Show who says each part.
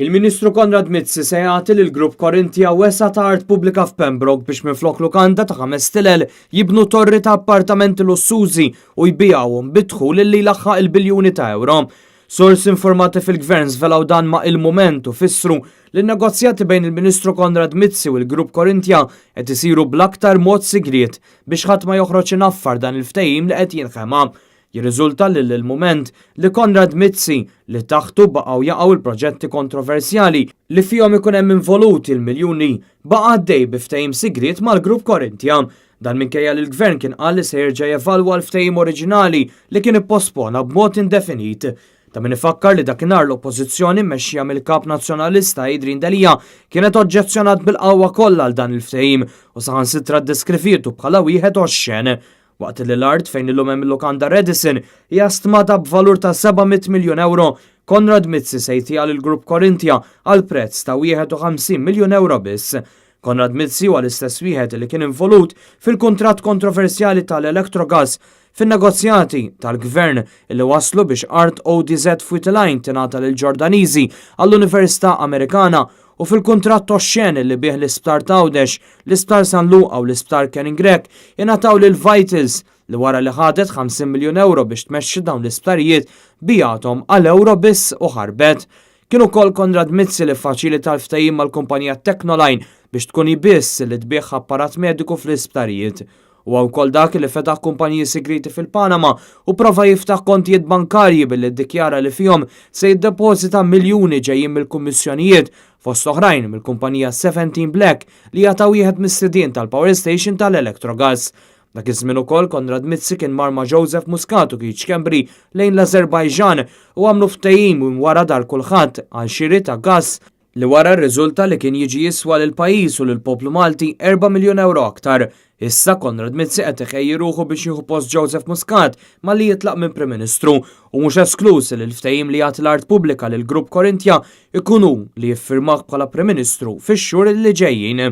Speaker 1: Il-Ministru Konrad Mizzi se jagħti lill-Grupp Korinthja wesgħa ta' art pubblika f'Pembroke biex minflok lukanda ta' 5,000 jibnu torri ta' appartamenti lussużi u jbijawhom bidħul li laħħaq il-biljuni ta' euro. Sors informati fil-Gvern żvelaw dan ma' il-mument u fissru li n-negozjati bejn il-Ministru Konrad Mizzi u l-Grupp Korinthja qed isiru bl-aktar mod sigriet biex ħadd ma joħroġ inaffar dan il-ftehim li qed jinħema. Jirriżulta li l-moment li Konrad Mizzi li taħtu baqgħu jaqgħu il-proġetti kontroversjali li fihom ikun hemm involuti l-miljuni baqa' għaddej bi ftehim sigriet mal-Grupp Korinthja. Dan minkejja li l-Gvern kien qal li se jerġa' jevalwa l-ftehim oriġinali li kien ippospona b'mod indefinit. Ta' min ifakkar li dakinhar l-oppożizzjoni mmexxija mill-kap nazzjonalista Idrin Delija kienet oġġezzjonat bil-qawwa kollha għal dan il-ftehim u saħansitra ddeskrivitu bħala wieħed oxxen. Waqt li l-art fejn illum hemm il-lukanda Radisson hija stmata b'valur ta' 700 miljun euro, Konrad Mizzi se jtija lill-Grupp Korinthja għal prezz ta' 51 miljun euro biss. Konrad Mizzi huwa l-istess wieħed li kien involut fil-kuntratt kontroversjali tal-Electrogas fin-negozjati tal-Gvern li waslu biex Art ODZ Fueteline tingħata lil Ġordaniżi għall-Università Amerikana u fil-kuntratt oxxen li bih l-Isptar Tawdex, l-Isptar San Luqa u l-Isptar Kenning Grek ingħataw lil Vitals li wara li ħadet 50 miljun euro biex tmexxi dawn l-isptarijiet bijagħthom għal euro biss u ħarbet. Kien ukoll Konrad Mizzi li faċilita l-ftehim mal-kumpanija Technoline biex tkun biss li tbieħ apparat mediku fl-isptarijiet. U wkoll dak li fetaħ kumpaniji segreti fil-Panama u prova jiftaħ kontijiet bankarji billi ddikjara li fihom se jiddepożita miljuni ġejjin mill-kummissjonijiet fost oħrajn mill-kumpanija 17 Black li jagħtaw wieħed mis-sidien tal-Power Station tal-Electrogas. Dak iż-żmien ukoll Konrad Mizzi kien marma Joseph Muscat u Kiċ Kembri lejn l-Azerbajġan u għamlu ftehim wara dar kulħadd għal xiri ta' gass li wara rriżulta li kien jiġi jiswa lil pajjiż u lill-poplu Malti 4 miljun euro aktar. Issa Konrad Mizzi qed iħejji ruħu biex jieħu post Joseph Muscat malli jitlaq minn Prim Ministru u mhux esklus li l-ftehim li jagħti l-art pubblika lill-Grupp Korinthja ikunu li jiffirmah bħala Prim Ministru fix-xhur li ġejjin.